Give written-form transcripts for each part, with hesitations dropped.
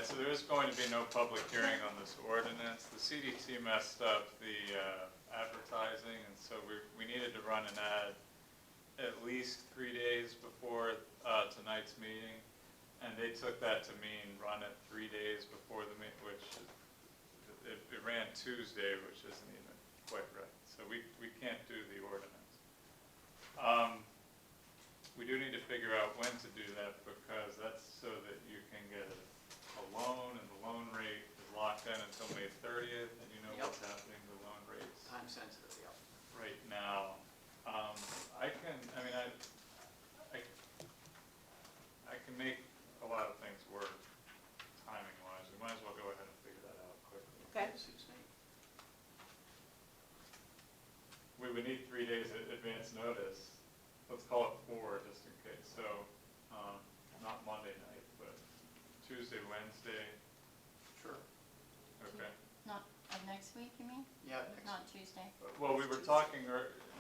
so there is going to be no public hearing on this ordinance. The CDT messed up the advertising, and so we needed to run an ad at least 3 days before tonight's meeting, and they took that to mean run it 3 days before the meeting, which it ran Tuesday, which isn't even quite right. So we can't do the ordinance. We do need to figure out when to do that, because that's so that you can get a loan, and the loan rate is locked in until May 30th, and you know what's happening to loan rates Time sensitive, yep. right now. I can make a lot of things work timing wise. We might as well go ahead and figure that out quickly. Okay. Suits me. We would need 3 days advance notice. Let's call it 4 just in case. So, not Monday night, but Tuesday, Wednesday. Sure. Okay. Not of next week, you mean? Yeah, next Not week. Tuesday? Well, we were talking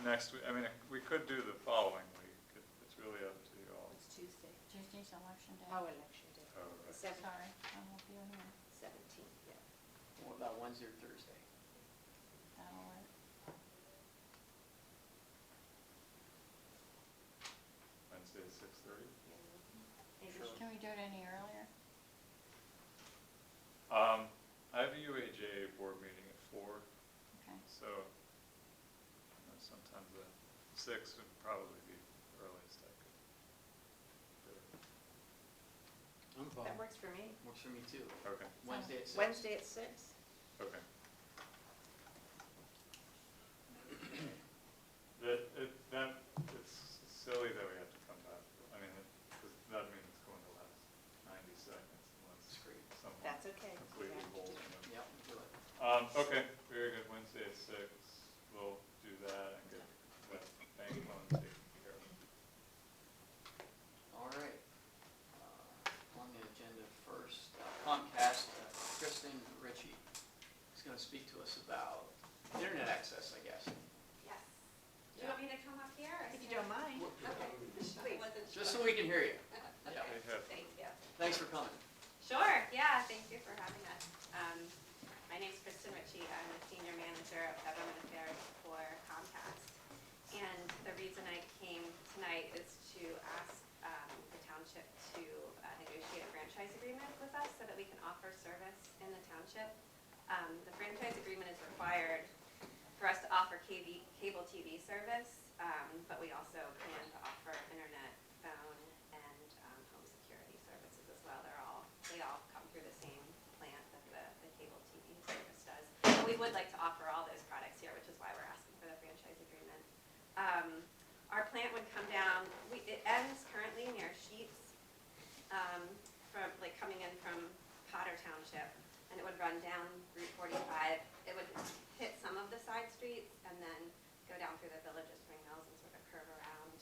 next week. I mean, we could do the following week. It's really up to you all. It's Tuesday. Tuesday's election day. Oh, election day. Oh, The right. Sorry, I won't be on here. 17th, yeah. What about Wednesday or Thursday? That'll work. Wednesday at 6:30. Sure. Can we do it any earlier? I have a UAJ board meeting at 4, Okay. so sometimes 6 would probably be the earliest I could do it. I'm fine. That works for me. Works for me too. Okay, Wednesday at 6. Wednesday at 6. okay. It's silly that we have to come back. I mean, that means it's going to last 90 seconds unless That's great. someone That's okay. completely Yeah. holds it. Yep, do it. Okay, very good. Wednesday at 6. We'll do that and get that bank loan taken care of. All right. On the agenda first, Comcast, Kristen Ritchie is going to speak to us about internet access, I guess. Yes. Do you want me to come up here? or If you stand? don't mind. Okay. Please. Wasn't Just so sure. we can hear you. Okay, They have- thank you. Thanks for coming. Sure, yeah, thank you for having us. My name's Kristen Ritchie. I'm the Senior Manager of Government Affairs for Comcast. And the reason I came tonight is to ask the township to negotiate a franchise agreement with us so that we can offer service in the township. The franchise agreement is required for us to offer cable TV service, but we also plan to offer internet, phone, and home security services as well. They all come through the same plant that the cable TV service does. But we would like to offer all those products here, which is why we're asking for the franchise agreement. Our plant would come down, it ends currently near Sheets, from coming in from Potter Township, and it would run down Route 45. It would hit some of the side streets and then go down through the village of Spring Mills and sort of curve around.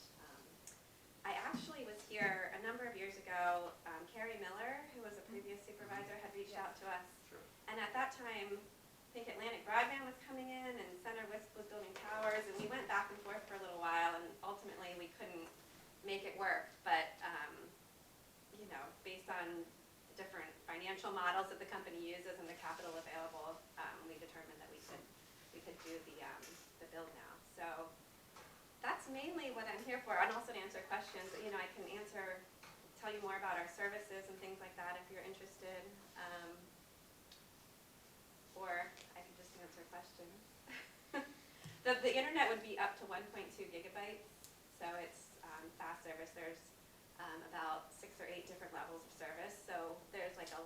I actually was here a number of years ago. Carrie Miller, who was a previous supervisor, had reached out to us. Sure. And at that time, I think Atlantic Broadband was coming in and Center Wisp was building towers, and we went back and forth for a little while, and ultimately we couldn't make it work. But, based on the different financial models that the company uses and the capital available, we determined that we could do the build now. So that's mainly what I'm here for, and also to answer questions. I can tell you more about our services and things like that if you're interested. Or I could just answer questions. The internet would be up to 1.2 gigabytes, so it's fast service. There's about 6 or 8 different levels of service. So there's like a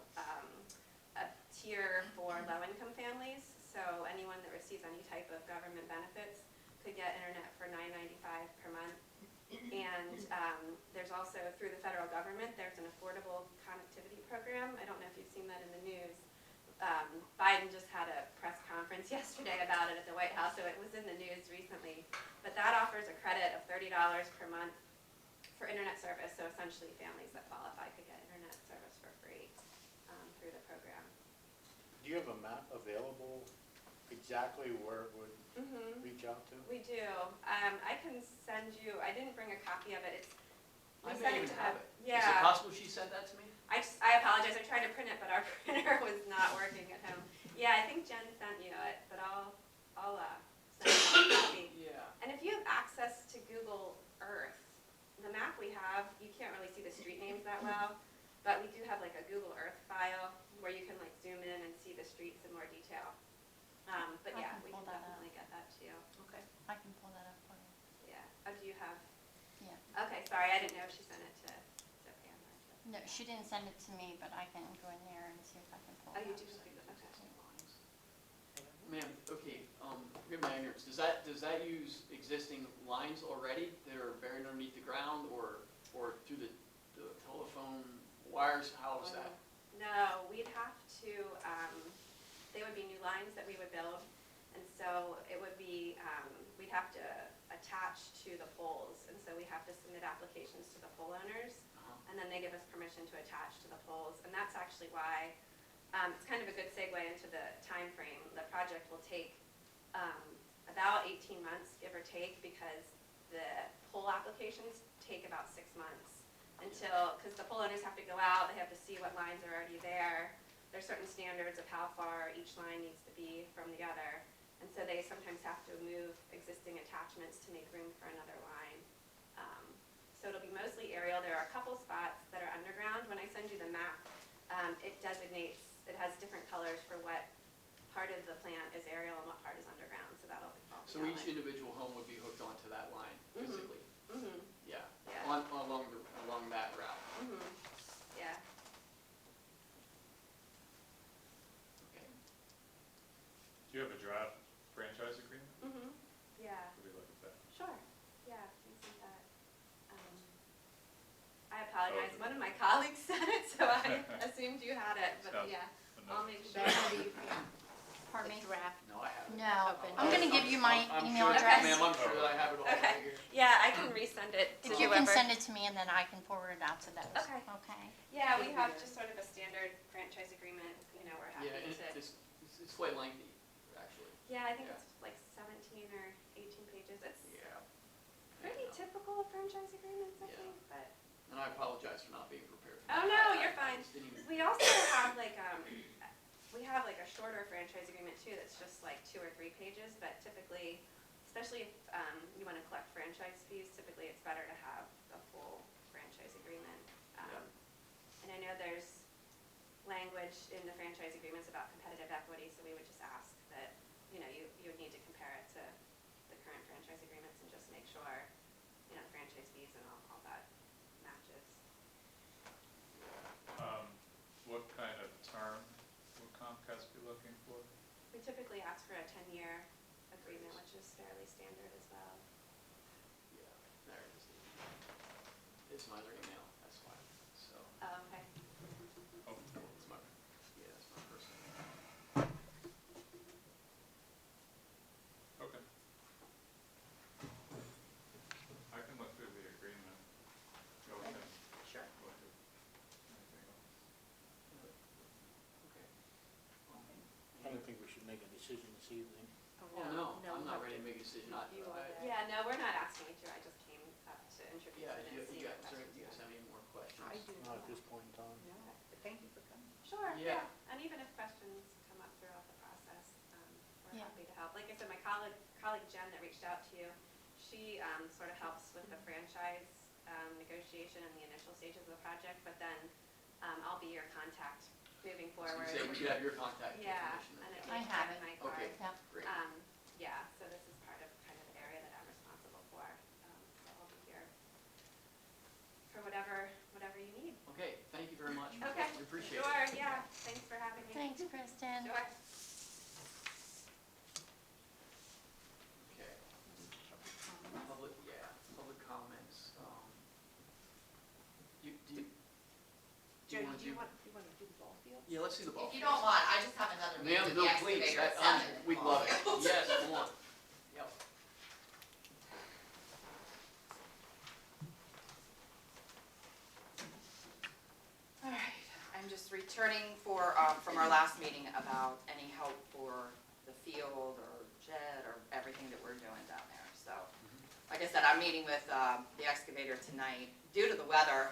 tier for low-income families. So anyone that receives any type of government benefits could get internet for $9.95 per month. And there's also, through the federal government, there's an affordable connectivity program. I don't know if you've seen that in the news. Biden just had a press conference yesterday about it at the White House, so it was in the news recently. But that offers a credit of $30 per month for internet service. So essentially, families that qualify could get internet service for free through the program. Do you have a map available exactly where it would reach out to? We do. I can send you. I didn't bring a copy of it. I may even have it. Yeah. Is it possible she sent that to me? I apologize, I tried to print it, but our printer was not working at home. Yeah, I think Jen sent you it, but I'll send you a copy. Yeah. And if you have access to Google Earth, the map we have, you can't really see the street names that well, but we do have like a Google Earth file where you can like zoom in and see the streets in more detail. But I yeah, can we pull can that up. definitely get that to you. Okay. I can pull that up for you. Yeah. Oh, do you have? Yeah. Okay, sorry, I didn't know if she sent it to Pam or to. No, she didn't send it to me, but I can go in there and see if I can pull Oh, it you up. do have Google, okay. Ma'am, okay, forgive my ignorance, does that use existing lines already that are buried underneath the ground or through the telephone wires? How is that? No, we'd have to, they would be new lines that we would build, and so it would be, we'd have to attach to the poles, and so we have to submit applications to the pole owners, and then they give us permission to attach to the poles, and that's actually why, it's kind of a good segue into the time frame. The project will take, about 18 months, give or take, because the pole applications take about 6 months because the pole owners have to go out, they have to see what lines are already there. There's certain standards of how far each line needs to be from the other, and so they sometimes have to move existing attachments to make room for another line. So it'll be mostly aerial. There are a couple spots that are underground. When I send you the map, it designates, it has different colors for what part of the plant is aerial and what part is underground, so that'll be all. So each individual home would be hooked onto that line physically? Mm-hmm, Yeah, yeah. along that route. Mm-hmm, yeah. Okay. Do you have a draft franchise agreement? Mm-hmm, yeah. Could we look at that? Sure, yeah, we sent that. I apologize, one of my colleagues sent it, so I assumed you had it, but Sounds yeah, enough. I'll make sure. Pardon me? No, I haven't. No, Open. I'm gonna give you my I'm email sure- address. Ma'am, I'm sure that I have it all Okay. right here. Yeah, I can resend it to If you can whoever. send it to me and then I can forward it out to those. Okay. Okay. Yeah, we have just sort of a standard franchise agreement, we're happy Yeah, and to. it's quite lengthy, actually. Yeah, I think yeah. it's like 17 or 18 pages. It's Yeah. pretty Yeah, no. typical of franchise agreements, I Yeah. think, but. And I apologize for not being prepared. Oh, no, you're fine. just didn't even- We also have like a shorter franchise agreement too, that's just like 2 or 3 pages, but typically, especially if you want to collect franchise fees, typically it's better to have a full franchise agreement. And I know there's language in the franchise agreements about competitive equity, so we would just ask that, you would need to compare it to the current franchise agreements and just make sure, franchise fees and all that matches. What kind of term would Comcast be looking for? We typically ask for a 10-year agreement, which is fairly standard as well. Yeah, there it is. It's my other email, that's why, so, Okay. Oh, it's my, yeah, it's my personal. okay. I can look through the agreement. Go ahead. Sure. Look at anything else. Okay. I don't think we should make a decision this evening. Well, no, I'm not ready to make a decision. Yeah, no, we're not asking you to. I just came up to introduce Yeah, it you and see guys, what questions you you guys have. have any more questions? Not at this point in time. Thank you for coming. Sure, Yeah. yeah. And even if questions come up throughout the process, we're Yeah. happy to help. Like I said, my colleague Jen that reached out to you, she sort of helps with the franchise negotiation and the initial stages of the project, but then I'll be your contact moving So you forward. say you have your contact Yeah, information. and if then, you I have check it. my card. Okay, Yeah. great. Yeah, so this is part of kind of the area that I'm responsible for. So I'll be here for whatever you need. Okay, thank you very much. Okay. We appreciate it. Sure, yeah, thanks for having me. Thanks, Kristen. Sure. Okay. Public comments. Do you Joe, wanna do you want to do the ball field? Yeah, let's see the ball. If you don't mind, I just have another meeting Ma'am, with no, the please, excavator at that, 7. we'd love it. Yes, come on. Yep. All right, I'm just returning from our last meeting about any help for the field or Jed or everything that we're doing down there. So, like I said, I'm meeting with the excavator tonight. Due to the weather,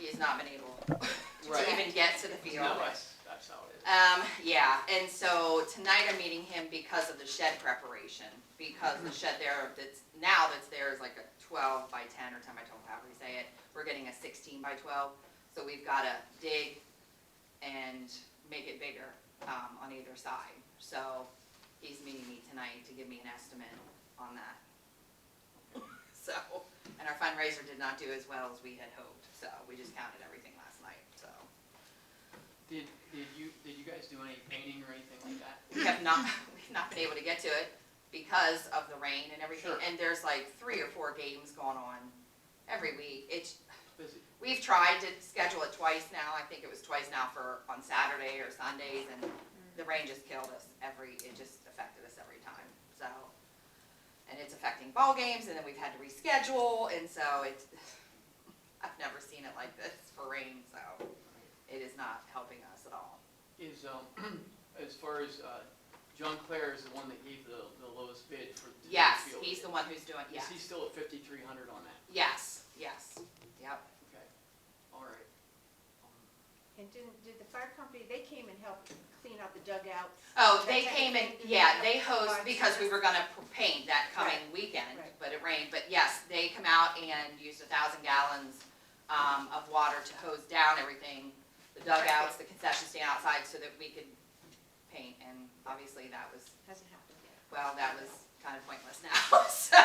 he has not been able to Right. even get to the field. No, that's how it is. Yeah, and so tonight I'm meeting him because of the shed preparation, because the shed there that's there is like a 12 by 10 or 10 by 12, however you say it. We're getting a 16 by 12, so we've got to dig and make it bigger on either side. So he's meeting me tonight to give me an estimate on that. So, and our fundraiser did not do as well as we had hoped, so we just counted everything last night, so. Did you guys do any painting or anything like that? We've not been able to get to it because of the rain and everything. Sure. And there's like 3 or 4 games going on every week. Busy. We've tried to schedule it twice now. I think it was twice now on Saturday or Sundays, and the rain just killed us it just affected us every time, so. And it's affecting ball games, and then we've had to reschedule, and so I've never seen it like this for rain, so it is not helping us at all. Is, as far as, John Clare is the one that gave the lowest bid for. to do the Yes, field. he's the one who's doing, Is yes. he still at 5,300 on that? Yes, yep. Okay, all right. And did the fire company, they came and helped clean out the dugouts? Oh, That they type of came in, thing? yeah, they hosed, Fire because we service? were gonna paint that coming weekend, Right. but it rained. But yes, they come out and used 1,000 gallons of water to hose down everything, the dugouts, the concession stand outside, so that we could paint, and obviously that was, Hasn't happened yet. well, that was kind of pointless now, so.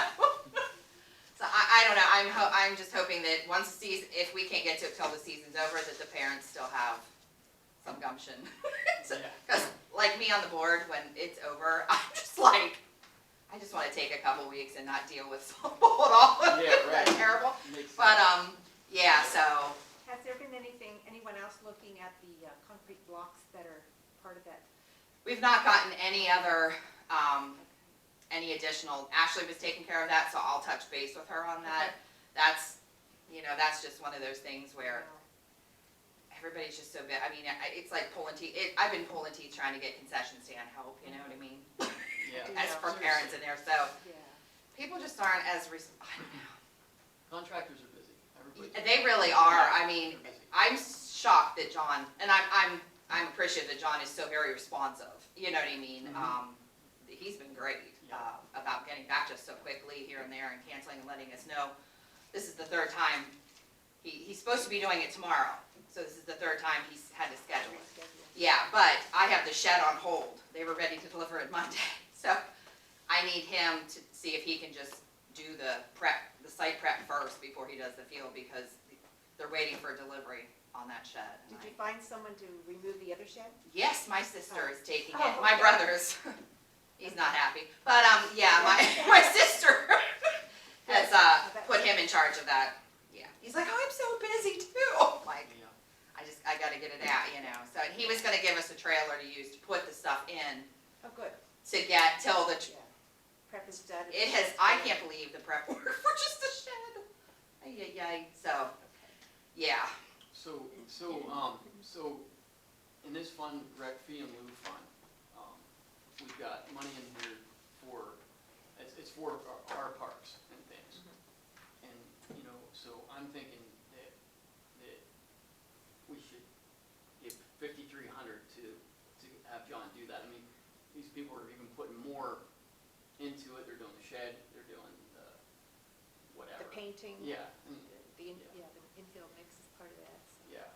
So I don't know, I'm just hoping that once the season, if we can't get to it till the season's over, that the parents still have some gumption. Yeah. Because like me on the board, when it's over, I'm just like, I just want to take a couple weeks and not deal with softball at all. Yeah, right. That's terrible. Makes sense. But, yeah, so, Has there been anyone else looking at the concrete blocks that are part of that? we've not gotten any other, any additional, Ashley was taking care of that, so I'll touch base with her on that. That's, that's just one of those things where everybody's just so bad. I mean, it's like pulling teeth. I've been pulling teeth trying to get concession stand help, you know what I mean? Yeah. As for seriously. parents in there, so Yeah. people just aren't as, I don't know. Contractors are busy. Everybody's They really are. Yeah, I mean, they're busy. I'm shocked that John, and I'm appreciative that John is so very responsive, you know what I mean? Mhm. He's been great, Yeah. about getting back to us so quickly here and there and canceling and letting us know. This is the 3rd time, he's supposed to be doing it tomorrow, so this is the 3rd time he's had to schedule it. Yeah, but I have the shed on hold. They were ready to deliver it Monday, so I need him to see if he can just do the site prep first before he does the field, because they're waiting for a delivery on that shed. Did you find someone to remove the other shed? Yes, my sister is taking it. Oh, My okay. brother's, he's not happy. But, yeah, my sister has, put him in charge of that. Yeah. He's like, oh, I'm so busy too. Like, Yeah. I gotta get it out, So, and he was gonna give us a trailer to use to put the stuff in Oh, good, to get till the, yeah. Prep is done. it has, I can't believe the prep work for just a shed. Ay, so, yeah. So in this fund, rec fee and lieu fund, we've got money in here for, it's for our parks and things. And, so I'm thinking that we should give 5,300 to have John do that. I mean, these people are even putting more into it. They're doing the shed, they're doing the whatever. The painting. Yeah, The infield mix is part of that. so. yeah.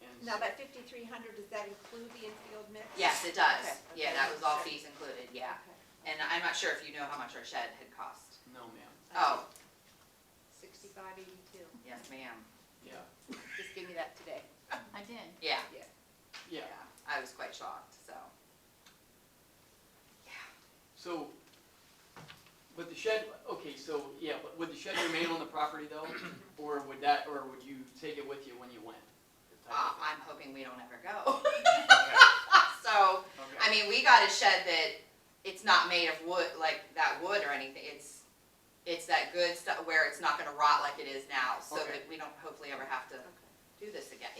And Now, so- that 5,300, does that include the infield mix? Yes, it does. Okay, Yeah, okay. that was all Sure. fees included, yeah. Okay. And I'm not sure if you know how much our shed had cost. No, ma'am. Oh, 6582. yes, ma'am. Yeah, Just give me that today. I did. Yeah, yeah. I was quite shocked, so. So, with the shed, okay, so, yeah, but would the shed remain on the property though? Or would you take it with you when you went? I'm hoping we don't ever go. Okay, So, okay. I mean, we got a shed that, it's not made of wood, like that wood or anything. It's that good stuff where it's not gonna rot like it is now, so Okay. that we don't hopefully ever have to Okay. do this again,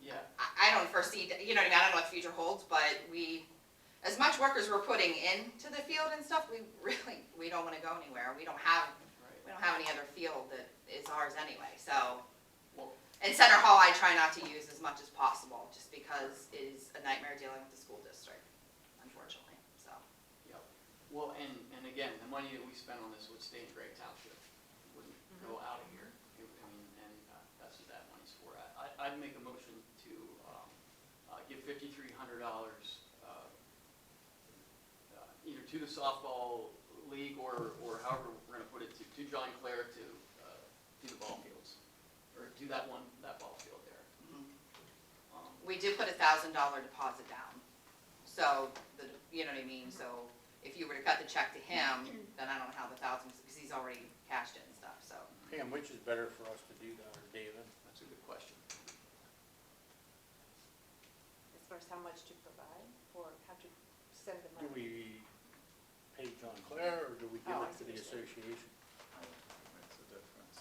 Yeah, I don't foresee, what I mean, I don't know what the future holds, but as much work as we're putting into the field and stuff, we don't wanna go anywhere. We don't have right. any other field that is ours anyway, so. Well, And Center Hall I try not to use as much as possible, just because it is a nightmare dealing with the school district, unfortunately, so. Yep. Well, and again, the money that we spent on this would stay in Gregg Township, wouldn't go out of here. I mean, and that's what that money's for. I'd make a motion to give $5,300 either to the softball league or however we're gonna put it, to John Clare to the ball fields, or do that ball field there. We did put $1,000 deposit down, so, you know what I mean, so if you were to cut the check to him, then I don't know how the thousand, because he's already cashed it and stuff, so. Pam, which is better for us to do that, or David? That's a good question. As far as how much to provide, or how to send the Do money? we pay John Clare, or do we give Oh, I it to see the what you're saying. association? Makes a difference.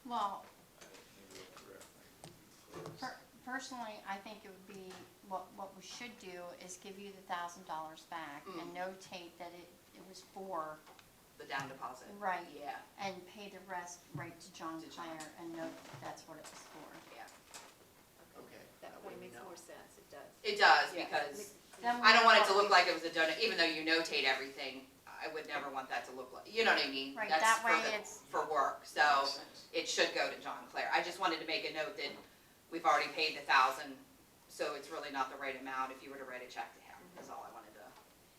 Well, I need to look correctly. personally, I think it would be, what we should do is give you the $1,000 back and notate that it was for, The down deposit. right, Yeah, and pay the rest right to John To John. Clare and note that's what it was for. yeah. Okay. That way way we makes know. more sense, it does. It does, Yeah. because Then we I don't want it to know- look like it was a donut, even though you notate everything, I would never want that to look like, you know what I mean? Right, That's that for way the- it's- For work, so Makes sense. it should go to John Clare. I just wanted to make a note that we've already paid the 1,000, so it's really not the right amount if you were to write a check to him, is all I wanted to.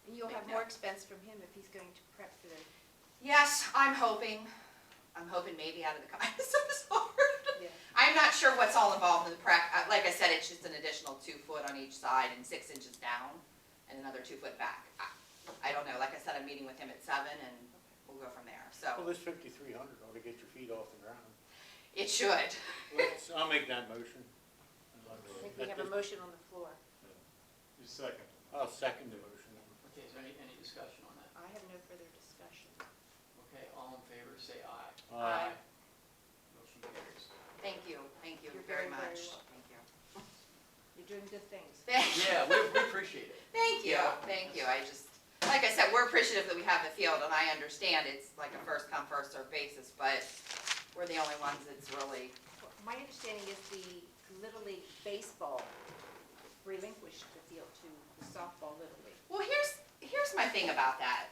And you'll have Make more note. expense from him if he's going to prep for the, Yes, I'm hoping maybe out of the kindness of his heart. yeah. I'm not sure what's all involved in the prep. Like I said, it's just an additional 2 foot on each side and 6 inches down and another 2 foot back. I don't know. Like I said, I'm meeting with him at 7 and we'll go from there. Well, So this 5,300 ought to get your feet off the ground. it should. I'll make that motion. I think we have a motion on the floor. You second. I'll second the motion. Okay, is there any discussion on that? I have no further discussion. Okay, all in favor, say aye. Aye. Motion carries. Thank you You're very very, very much. welcome. Thank you. You're doing good things. Yeah, we appreciate it. Thank you. Yeah. Thank you. I just, like I said, we're appreciative that we have the field and I understand it's like a first come, first served basis, but we're the only ones that's really, My understanding is the Little League Baseball relinquished the field to the softball Little League. well, here's my thing about that.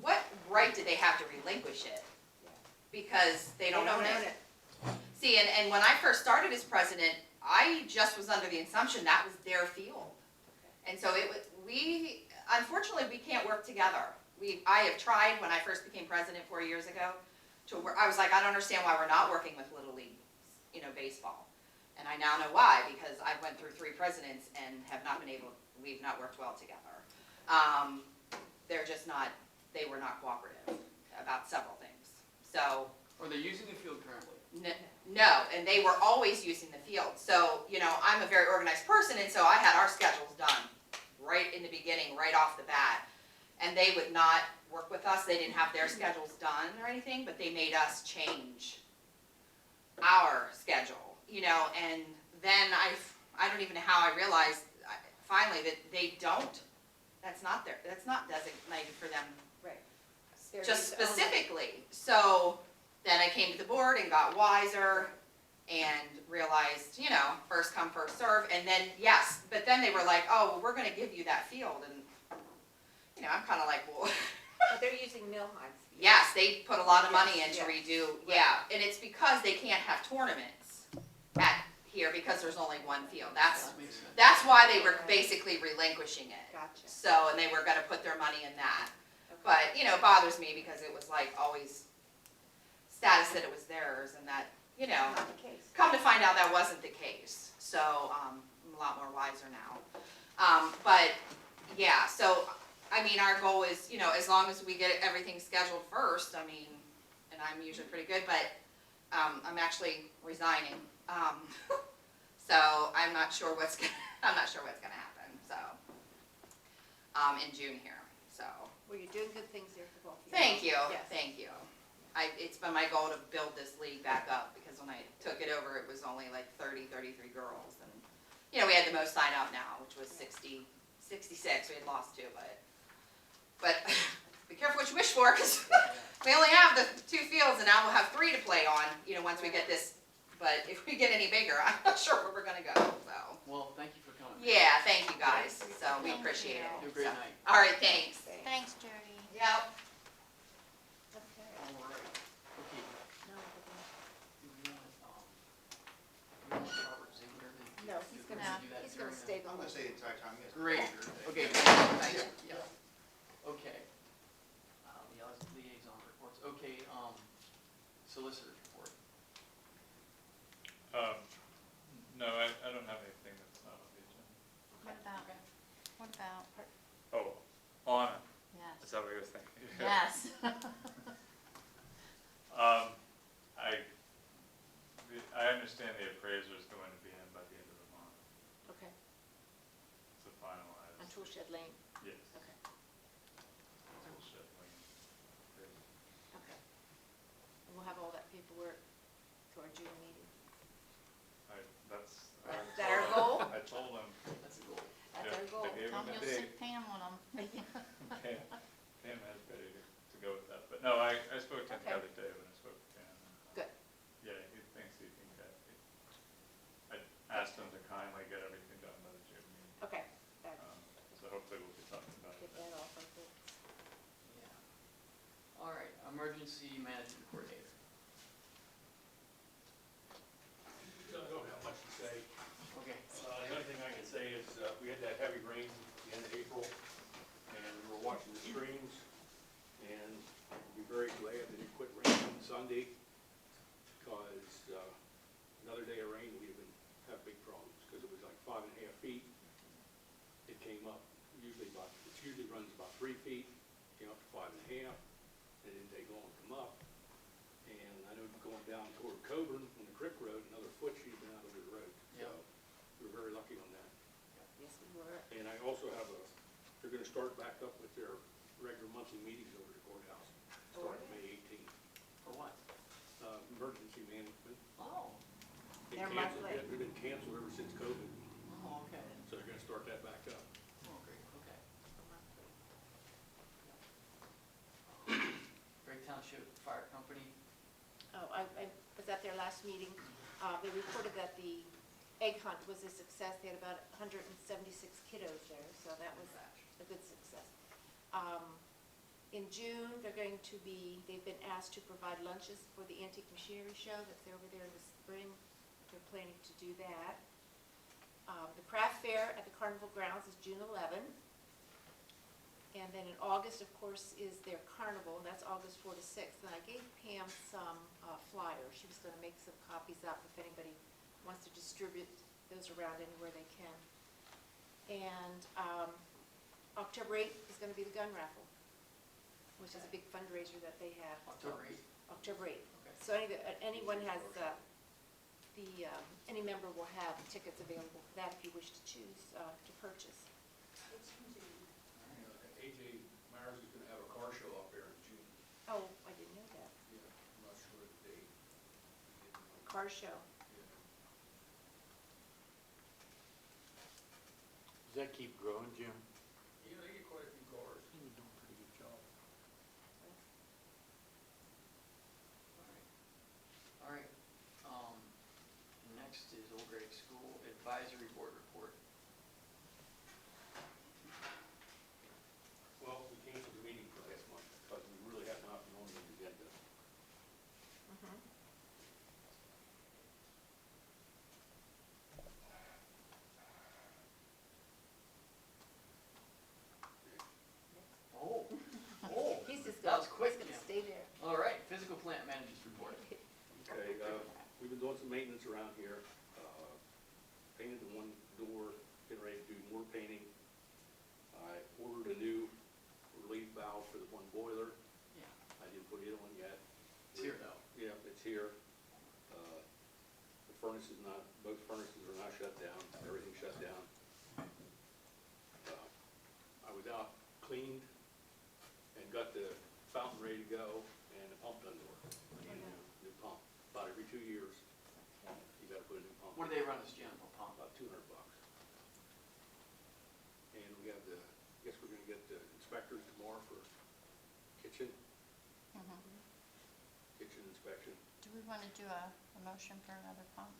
What right did they have to relinquish it? Yeah. Because they don't own it. it. See, and when I first started as president, I just was under the assumption that was their field. And so unfortunately, we can't work together. I have tried when I first became president 4 years ago to work, I was like, I don't understand why we're not working with Little League, baseball. And I now know why, because I went through 3 presidents and we've not worked well together. They were not cooperative about several things. So, Are they using the field currently? no, and they were always using the field. So, I'm a very organized person, and so I had our schedules done right in the beginning, right off the bat. And they would not work with us. They didn't have their schedules done or anything, but they made us change our schedule, and then I don't even know how I realized finally that they don't, that's not designated for them Right. They're just used only. specifically. So then I came to the board and got wiser and realized, first come, first serve. And then, yes, but then they were like, oh, well, we're gonna give you that field. And, I'm kinda like, well, But they're using Millheim's field. yes, they put a lot of money in Yes, to yes. redo, yeah. And it's because they can't have tournaments here because there's only one field. That makes sense. That's why they were basically relinquishing it. Gotcha. So, and they were gonna put their money in that. Okay. But, it bothers me because it was like always status that it was theirs and that, Not the case. come to find out that wasn't the case. So, I'm a lot more wiser now. But, yeah, so, our goal is, as long as we get everything scheduled first, and I'm usually pretty good, but, I'm actually resigning. So, I'm not sure what's gonna happen, so, in June here, so. Well, you're doing good things there at the ball field. Thank you, Yes. thank you. It's been my goal to build this league back up, because when I took it over, it was only like 33 girls, and, we had the most sign up now, which was 66, we had lost 2, but be careful what you wish for, because we only have the 2 fields, and now we'll have 3 to play on, once we get this but if we get any bigger, I'm not sure where we're gonna go, so. Well, thank you for coming. Yeah, thank you guys, so we Thank appreciate it. you. Have a great So, night. All right, thanks. Thanks, Jody. Yep. Okay. All right. Okay. No, we're gonna- Do we want Robert Ziegler to? No, he's we're gonna, do that he's gonna during the- stay the I'm whole. gonna say the entire time, yes. Great, okay, thank you. Yeah. Okay. Liaison reports, okay, solicitor's report. No, I don't have anything that's not on the agenda. What about, Oh, on it, yes. is that what you're thinking? Yes. I understand the appraiser is going to be in by the end of the month Okay, to finalize. on Tool Shed Lane, Yes. okay, Bullshit, like, crazy. okay. And we'll have all that paperwork to our June meeting. That's. Is that our goal? I told him. That's a goal. That's yeah, our goal. I gave Tell him him a you'll date. stick Pam on them. Pam has ready to go with that, but no, I spoke to him the Okay. other day when I spoke to Pam. Good. Yeah, he thinks he can get, I asked him to kindly get everything done by the June meeting. Okay, that, So hopefully we'll be talking about it get then. that off our books. Yeah. All right, emergency management coordinator. I don't have much to say. Okay. The only thing I can say is, we had that heavy rain at the end of April, and we were watching the streams, and we'll be very glad that it quit raining on Sunday, because, another day of rain, we would have big problems, because it was like 5.5 feet. It came up, it usually runs about 3 feet, came up to 5.5, it didn't take long to come up. And I know going down toward Coburn on the Creek Road, another foot she'd been out over the road. So Yep. we were very lucky on that. Yes, we were. And I also have they're gonna start back up with their regular monthly meetings over the courthouse, starting May 18th. For what? Emergency management. Oh, They're Canceled- monthly. They've been canceled ever since COVID, oh, okay. so they're gonna start that back up. Oh, great, okay. Great Township Fire Company. Oh, I was at their last meeting. They reported that the egg hunt was a success. They had about 176 kiddos there, so that was a good success. In June, they've been asked to provide lunches for the antique machinery show that's over there in the spring. They're planning to do that. The craft fair at the Carnival grounds is June 11. And then in August, of course, is their carnival, and that's August 4 to 6. And I gave Pam some flyers. She was going to make some copies up if anybody wants to distribute those around anywhere they can. And October 8th is going to be the gun raffle, which is a big fundraiser that they have. October 8th. October 8th. Okay. So anyone has, any member will have tickets available for that if you wish to choose to purchase. AJ Myers is gonna have a car show up there in June. Oh, I didn't know that. Yeah, I'm not sure of the date. Car show. Does that keep growing, Jim? Yeah, they get quite a few cars. You're doing a pretty good job. All right. Next is Old Grade School Advisory Board report. Well, we canceled the meeting for last month because we really had nothing on the agenda. Mhm. Oh, oh. He's just That was quick, he's gonna Jim. stay there. All right, physical plant managers report. Okay, we've been doing some maintenance around here. Painted the one door, getting ready to do more painting. I ordered a new relief valve for the one boiler. Yeah, I didn't put it on yet. it's here though. Yeah, it's here. The furnace is not, both furnaces are not shut down, everything's shut down. I was out, cleaned, and got the fountain ready to go, and the pump doesn't work. I need a new pump. About every 2 years, you gotta put a new pump. What do they run this general pump? About $200. And we have guess we're gonna get the inspectors tomorrow for kitchen Mhm. inspection. Do we want to do a motion for another pump?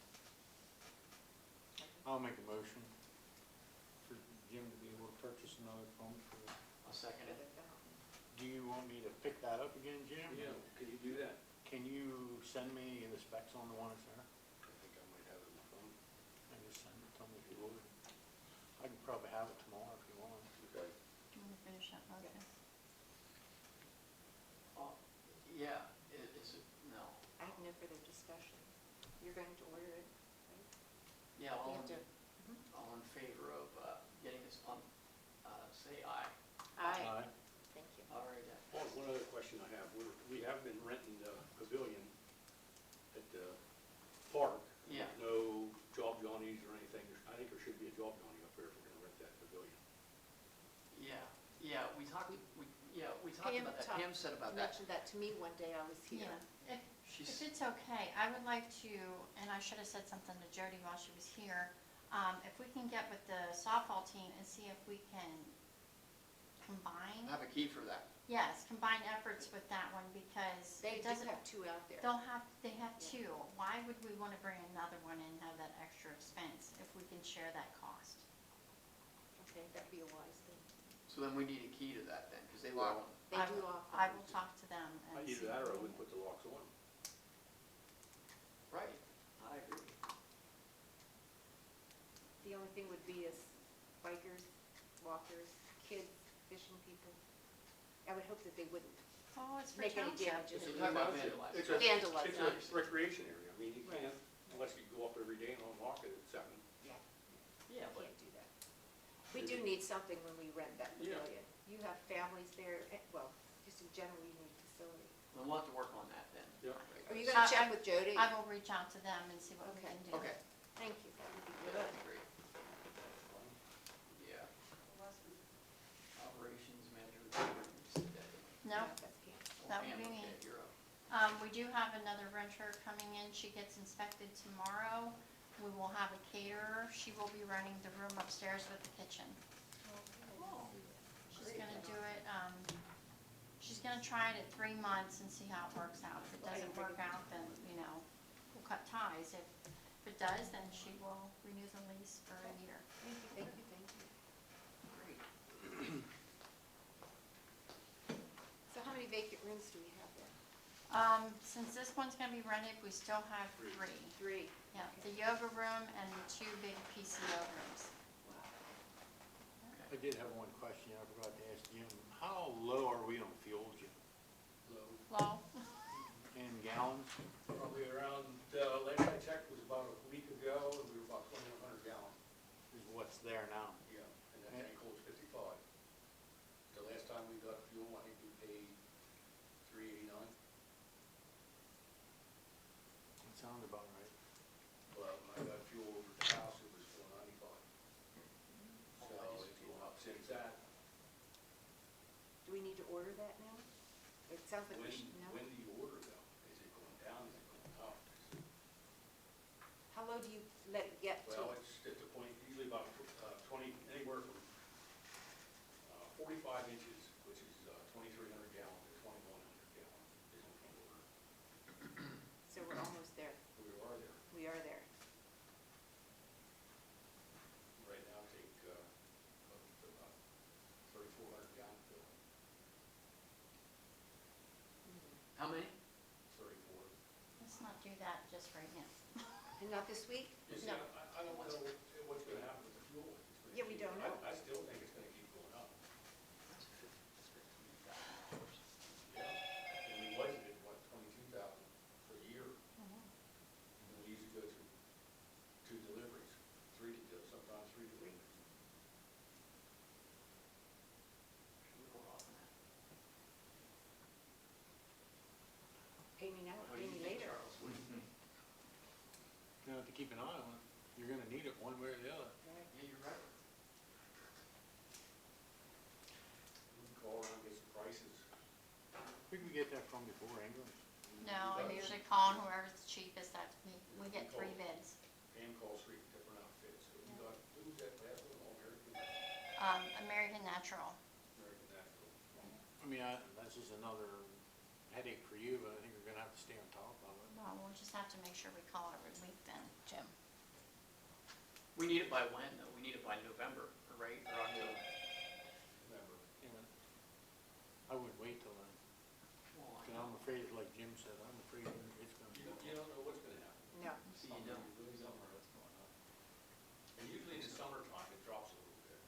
I'll make a motion for Jim to be able to purchase another pump for, I'll second it. do you want me to pick that up again, Jim? Yeah, can you do that? Can you send me the specs on the one that's there? I think I might have it on my phone. And just send it to me if you would. I can probably have it tomorrow if you want. Okay. Do you want to finish that motion? Yeah, is it, no. I have no further discussion. You're going to order it, right? Yeah, We all have in, to- all in favor of getting this pump, say aye. Aye, thank you. All right, then. Oh, one other question I have, we have been renting the pavilion at the park. Yeah. No job Johnnies or anything, I think there should be a job Johnny up there if we're gonna rent that pavilion. Yeah, we talked Pam about that. talked- Pam said about that. Mentioned that to me one day I was here. Yeah, if She's, it's okay, I would like to, and I should have said something to Jody while she was here, if we can get with the softball team and see if we can combine, have a key for that. yes, combine efforts with that one, because They it do doesn't, have two out there. they have two. Why would we want to bring another one and have that extra expense if we can share that cost? Okay, that'd be a wise thing. So then we need a key to that then, because they lock them. They I do will- offer. I will talk to them and see. Either that or I wouldn't put the locks on. Right, I agree. The only thing would be is bikers, walkers, kids, fishing people. I would hope that they wouldn't Oh, it's for make any township. damages. You're talking about vandalizing. It's a- Vandalizing. It's a recreation area, I mean, you Right. can't, unless you go up every day and unlock it at 7. Yeah, but Can't do that. We do need something when we rent that Yeah. pavilion. You have families there, well, just in general, you need a facility. we'll have to work on that then. Yeah. Are you So gonna check with Jody? I will reach out to them and see what we Okay. can do. Okay, Thank you, that would be yeah, good. that'd be great. Yeah. Operations manager. No, That's canceled. that would be me. Okay, you're up. We do have another renter coming in. She gets inspected tomorrow. We will have a caterer. She will be running the room upstairs with the kitchen. She's gonna do it, she's gonna try it at 3 months and see how it works out. If it doesn't work out, then, we'll cut ties. If it does, then she will renew the lease for a year. Thank you, thank you, thank you. Great. So how many vacant rooms do we have there? Since this one's gonna be rented, we still have 3. 3. Yeah, the yoga room and 2 big PCO rooms. I did have one question I forgot to ask Jim. How low are we on fuel, Jim? Low? In gallons? Probably around, last I checked was about a week ago, and we were about 2,100 gallons. Is what's there now? Yeah, and that tank holds 55. The last time we got fuel, I think we paid $3.89. That sounds about right. Well, when I got fuel over at the house, it was $4.95. So it's going up since that. Do we need to order that now? It sounds like we When, should know. when do you order though? Is it going down, is it going up? How low do you let it get to? Well, it's at the point, usually about 20, anywhere from 45 inches, which is 2,300 gallons to 2,100 gallons is when we order. So we're almost there. We are there. We are there. Right now, take about 3,400 gallon fill, How many? 34. Let's not do that just right now. And not this week? You see, No. I don't know what's gonna happen with the fuel. It's gonna Yeah, we keep- don't know. I still think it's gonna keep going up. Yeah, and we budgeted, what, 22,000 for a year, and we usually go through 2 deliveries, 3 to do, sometimes 3 deliveries. Should we hold off on that? Pay me now, What do pay you me think, later. Charles? What do you think? You have to keep an eye on it. You're gonna need it one way or the other. Right. Yeah, you're right. We can call around and get some prices. Who did we get that from before, England? No, I usually call on whoever's the cheapest. We get 3 bids. And call 3 different outfits. So we got, who was that last one, All American, American Natural. American Natural. I mean, that's just another headache for you, but I think we're gonna have to stay on top of it. Well, we'll just have to make sure we call it every week then, Jim. We need it by when, though? We need it by November, right, or October? Remember, I wouldn't wait till then, Well, I 'cause know. I'm afraid, like Jim said, I'm afraid it's gonna you go. don't, you don't know what's gonna happen. No. See, you don't. Summer, what's going on? And usually in the summertime, it drops a little bit.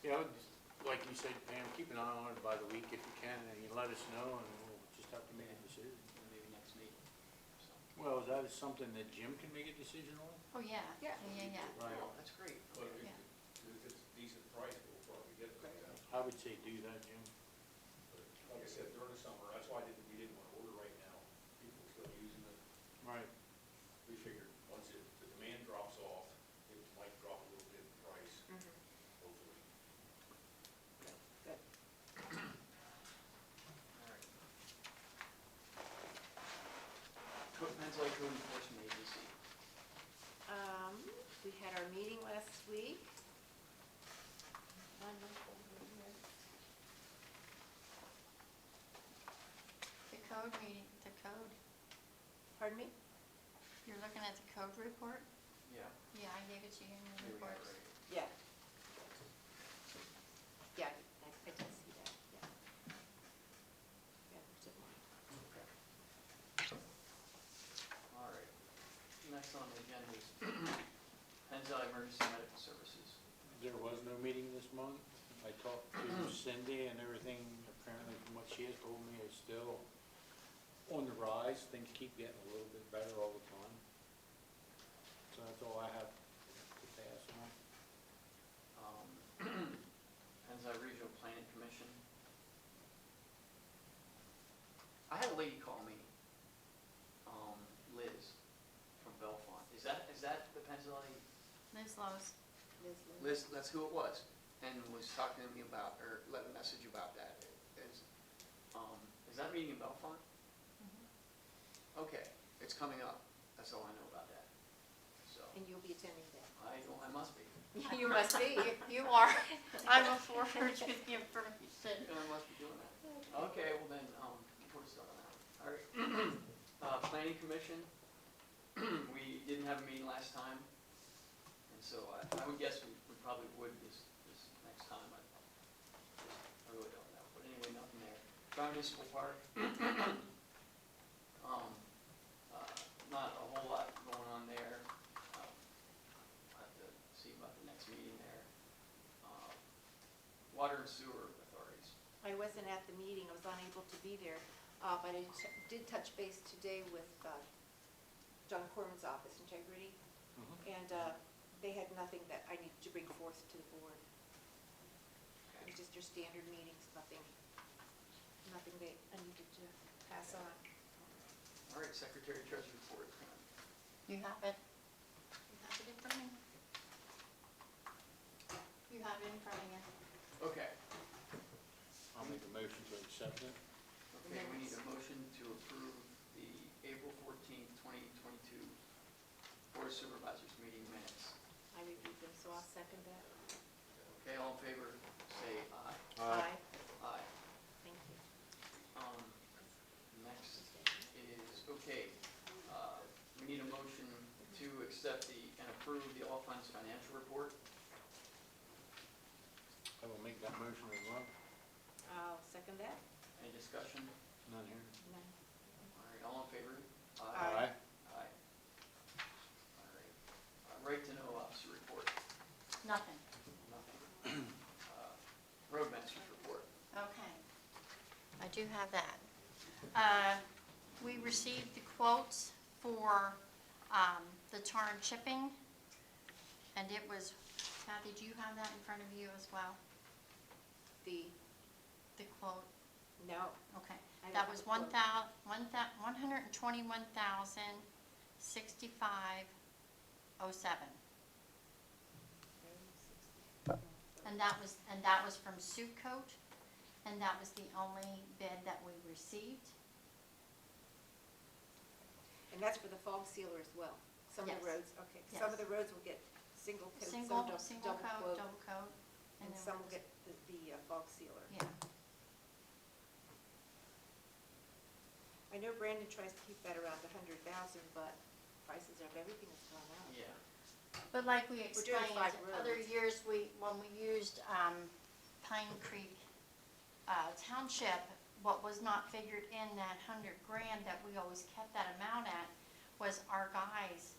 Yeah, I would, like you said, Pam, keep an eye on it by the week if you can, and you let us know, and we'll just have to make a decision. Maybe next meeting, so. Well, is that something that Jim can make a decision on? Oh, yeah. Yeah. Yeah. Right. Oh, that's great. But Okay. if, if it's a decent price, we'll probably get it like that. I would say do that, Jim. But like I said, during the summer, that's why we didn't want to order right now. People are still using it. Right. We figured once the demand drops off, it might drop a little bit in price, Mhm. hopefully. Good. All right. Peninsula Code Enforcement Agency. We had our meeting last week. The code meeting, the code, Pardon me? you're looking at the code report? Yeah. Yeah, I gave it to you in Here the we are, reports. right. Yeah. Yeah, I did see that, yeah. Yeah, there's a one. Okay. All right. Next on the agenda is Peninsula Emergency Medical Services. There was no meeting this month. I talked to Cindy and everything, apparently from what she has told me, is still on the rise. Things keep getting a little bit better all the time. So that's all I have to pass on. Peninsula Regional Planning Commission. I had a lady call me, Liz from Bellefonte. Is that the Peninsula? Liz Lowe's. Liz, that's who it was, and was talking to me about, or left a message about that. Is that meeting in Bellefonte? Okay, it's coming up. That's all I know about that. So, And you'll be attending that. I must be. You must be. You are. I will forward you the information. I must be doing that. Okay, well then, we'll start on that one. All right. Planning Commission, we didn't have a meeting last time, and so I would guess we probably would this next time. I really don't know, but anyway, nothing there. Brown Municipal Park, not a whole lot going on there. I'll have to see about the next meeting there. Water and Sewer Authorities. I wasn't at the meeting, I was unable to be there, but I did touch base today with John Corman's office, Integrity, and they had nothing that I needed to bring forth to the board. It was just your standard meetings, nothing that I needed to pass on. All right, Secretary Treasurer report. You have it. You have it in front of you. You have it in front of you. Okay, I'll make a motion to accept it. okay, we need a motion to approve the April 14th, 2022 Board of Supervisors meeting minutes. I reviewed them, so I'll second that. Okay, all in favor, say aye. Aye. Aye. Thank you. Next is, okay, we need a motion to accept and approve the all funds financial report. I will make that motion as well. I'll second that. Any discussion? None here. None. All right, all in favor? Aye. Aye. All right. Right to know officer report, Nothing. nothing. Roadmaster's report. Okay. I do have that. We received the quotes for the tar and chipping, and it was, Kathy, do you have that in front of you as well? The, The quote? no, Okay. I don't That have was a quote. $121,065.07. And that was from Sucoat, and that was the only bid that we received. And that's for the fog sealer as well. Some of the Yes. roads, okay, some of Yes. the roads will get single coat, some Single double coat, coat, double coat. and then some we'll will get the fog sealer. Yeah. I know Brandon tries to keep that around 100,000, but prices of everything has gone up. Yeah. But like we We're doing explained, 5 other roads. years, when we used Pine Creek Township, what was not figured in that 100,000 that we always kept that amount at was our guys'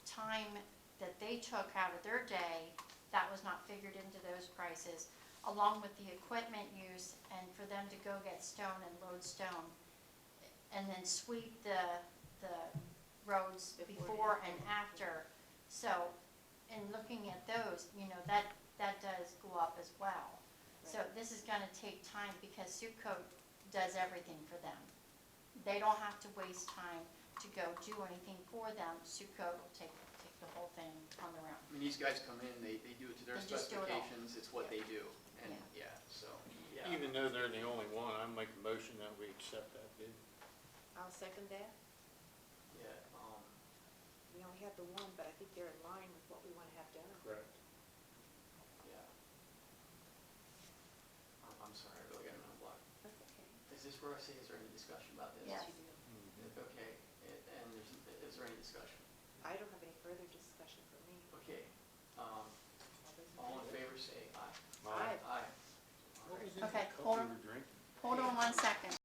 time that they took out of their day, that was not figured into those prices, along with the equipment use and for them to go get stone and load stone, and then sweep the roads before and after. So, in looking at those, that does go up as well. So this is gonna take time because Sucoat does everything for them. They don't have to waste time to go do anything for them. Sucoat will take the whole thing on their own. I mean, these guys come in, they do it to their They just do it all. specifications, it's what they do, and, Yeah. so, yeah. Even though they're the only one, I make a motion that we accept that bid. I'll second that. Yeah, We only have the one, but I think they're in line with what we want to have done. Correct. yeah. I'm sorry, I really got a mental block. That's okay. Is this where I say, is there any discussion about this? Yes. You do. Okay, and is there any discussion? I don't have any further discussion for me. Okay, All those in all in favor? favor, say aye. Aye. Aye. What was Alright. in Okay, the cup hold we on. were drinking? Hold on one second.